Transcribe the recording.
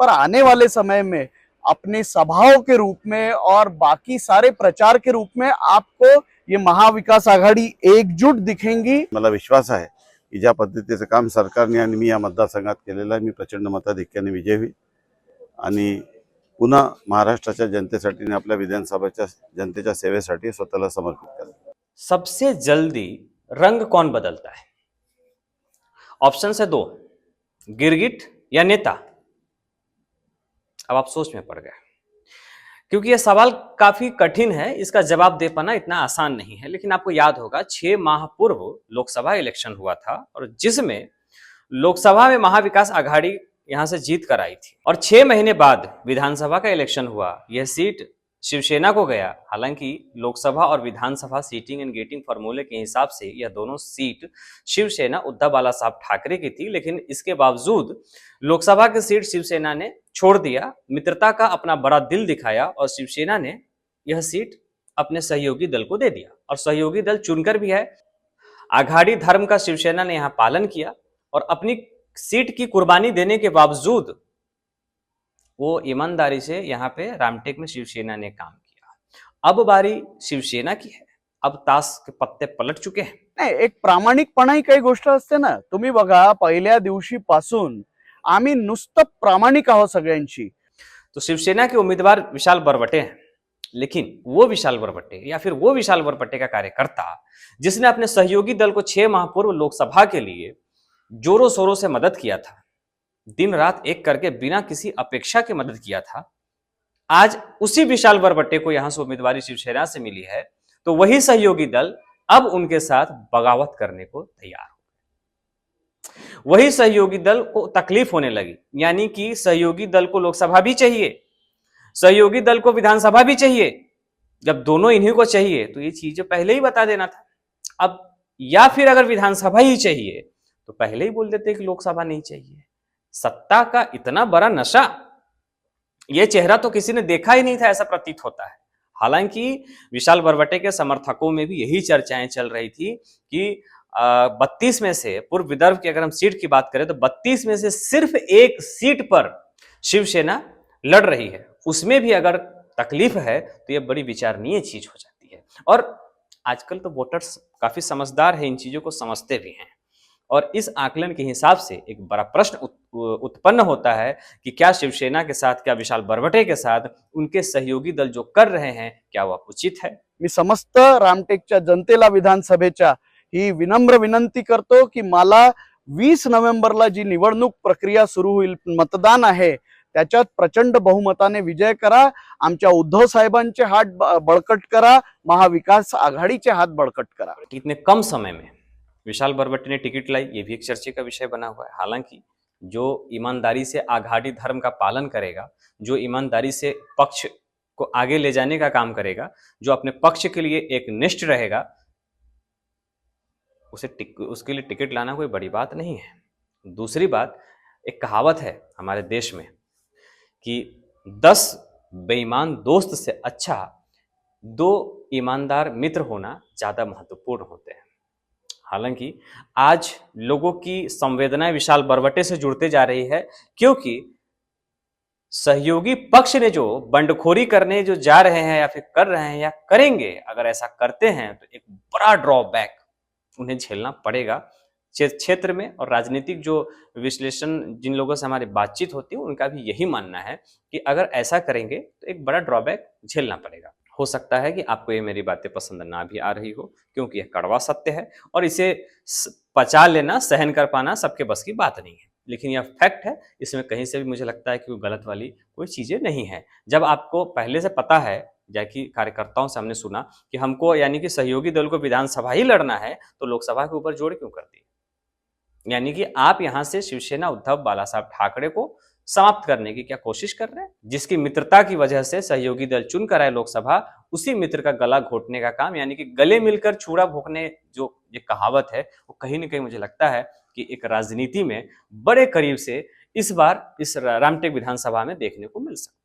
पर आने वाले समय में अपने सभाओं के रूप में और बाकी सारे प्रचार के रूप में आपको ये महाविकास आघाडी एकजूट दिखेंगी? मला विश्वास आहे की ज्या पद्धतीचं काम सरकारने आणि मी या मतदारसंघात केलेलं आहे, मी प्रचंड मताधिक्याने विजयी होईल आणि पुन्हा महाराष्ट्राच्या जनतेसाठी आणि आपल्या विधानसभेच्या जनतेच्या सेवेसाठी स्वतःला समर्पित करेन। सबसे जल्दी रंग कौन बदलता है? ऑप्शन है दो, गिरगिट या नेता। अब आप सोच में पड़ गए, क्योंकि यह सवाल काफी कठिन है, इसका जवाब दे पाना इतना आसान नहीं है। लेकिन आपको याद होगा 6 माह पूर्व लोकसभा इलेक्शन हुआ था और जिसमें लोकसभा में महाविकास आघाड़ी यहां से जीत कर आई थी और 6 महीने बाद विधानसभा का इलेक्शन हुआ। यह सीट शिवसेना को गया। हालांकि लोकसभा और विधानसभा सीटिंग एंड गेटिंग फॉर्मूले के हिसाब से यह दोनों सीट शिवसेना उद्धव बाला साहब ठाकरे की थी, लेकिन इसके बावजूद लोकसभा की सीट शिवसेना ने छोड़ दिया। मित्रता का अपना बड़ा दिल दिखाया और शिवसेना ने यह सीट अपने सहयोगी दल को दे दिया और सहयोगी दल चुनकर भी है। आघाड़ी धर्म का शिवसेना ने यहां पालन किया और अपनी सीट की कुर्बानी देने के बावजूद वो ईमानदारी से यहाँ पे रामटेक में शिवसेना ने काम किया। अब बारी शिवसेना की है, अब ताश के पत्ते पलट चुके हैं। नाही, एक प्रामाणिकपणा ही काही गोष्ट असते ना। तुम्ही बघा, पहिल्या दिवशीपासून आम्ही नुसतं प्रामाणिक आहोत सगळ्यांची। तो शिवसेना के उम्मीदवार विशाल बरबटे हैं, लेकिन वो विशाल बरबटे या फिर वो विशाल बरबटे का कार्यकर्ता जिसने अपने सहयोगी दल को 6 माह पूर्व लोकसभा के लिए जोरों शोरों से मदद किया था, दिन रात एक करके बिना किसी अपेक्षा के मदद किया था, आज उसी विशाल बरबट्टे को यहां से उम्मीदवारी शिवसेना से मिली है, तो वही सहयोगी दल अब उनके साथ बगावत करने को तैयार हो। वही सहयोगी दल को तकलीफ होने लगी, यानी कि सहयोगी दल को लोकसभा भी चाहिए, सहयोगी दल को विधानसभा भी चाहिए। जब दोनों इन्हीं को चाहिए तो ये चीजें पहले ही बता देना था। अब या फिर अगर विधानसभा ही चाहिए तो पहले ही बोल देते कि लोकसभा नहीं चाहिए। सत्ता का इतना बड़ा नशा, यह चेहरा तो किसी ने देखा ही नहीं था, ऐसा प्रतीत होता है। हालांकि विशाल बरबटे के समर्थकों में भी यही चर्चाएं चल रही थी कि 32 में से, पूर्व विदर्भ की अगर हम सीट की बात करें तो 32 में से सिर्फ एक सीट पर शिवसेना लड़ रही है, उसमें भी अगर तकलीफ है तो यह बड़ी विचारणीय चीज हो जाती है। और आजकल तो वोटर्स काफी समझदार है, इन चीजों को समझते भी हैं और इस आकलन के हिसाब से एक बड़ा प्रश्न उत्पन्न होता है कि क्या शिवसेना के साथ, क्या विशाल बरबटे के साथ उनके सहयोगी दल जो कर रहे हैं क्या वह उचित है? मी समस्त रामटेकच्या जनतेला, विधानसभेच्या ही विनम्र विनंती करतो की मला 20 नोव्हेंबरला जी निवडणूक प्रक्रिया सुरू होईल, मतदान आहे, त्याच्यात प्रचंड बहुमताने विजय करा। आमच्या उद्धव साहेबांचे हात बळकट करा, महाविकास आघाडीचे हात बळकट करा। इतने कम समय में विशाल बरबट्टे ने टिकट लाई, ये भी एक चर्चे का विषय बना हुआ है। हालांकि जो ईमानदारी से आघाड़ी धर्म का पालन करेगा, जो ईमानदारी से पक्ष को आगे ले जाने का काम करेगा, जो अपने पक्ष के लिए एक निष्ठ रहेगा, उसके लिए टिकट लाना कोई बड़ी बात नहीं है। दूसरी बात, एक कहावत है हमारे देश में कि 10 बेईमान दोस्त से अच्छा 2 ईमानदार मित्र होना ज्यादा महत्वपूर्ण होते हैं। हालांकि आज लोगों की संवेदनाएं विशाल बरबट्टे से जुड़ते जा रही है, क्योंकि सहयोगी पक्ष ने जो बंडखोरी करने जो जा रहे हैं या फिर कर रहे हैं या करेंगे, अगर ऐसा करते हैं तो एक बड़ा ड्रॉबैक उन्हें झेलना पड़ेगा क्षेत्र में। और राजनीतिक जो विश्लेषण जिन लोगों से हमारी बातचीत होती है, उनका भी यही मानना है कि अगर ऐसा करेंगे तो एक बड़ा ड्रॉबैक झेलना पड़ेगा। हो सकता है कि आपको ये मेरी बातें पसंद ना भी आ रही हो, क्योंकि यह कड़वा सत्य है और इसे पचा लेना, सहन कर पाना सबके बस की बात नहीं है, लेकिन यह फैक्ट है। इसमें कहीं से भी मुझे लगता है कि गलत वाली कोई चीजें नहीं है। जब आपको पहले से पता है, जबकि कार्यकर्ताओं से हमने सुना कि हमको यानी कि सहयोगी दल को विधानसभा ही लड़ना है, तो लोकसभा के ऊपर जोड़ क्यों कर दी? यानी कि आप यहां से शिवसेना उद्धव बाला साहब ठाकरे को समाप्त करने की क्या कोशिश कर रहे हैं? जिसकी मित्रता की वजह से सहयोगी दल चुन कर आए लोकसभा, उसी मित्र का गला घोटने का काम, यानी कि गले मिलकर छुरा भोंकने जो ये कहावत है, वो कहीं ना कहीं मुझे लगता है कि एक राजनीति में बड़े करीब से इस बार इस रामटेक विधानसभा में देखने को मिल सकता है।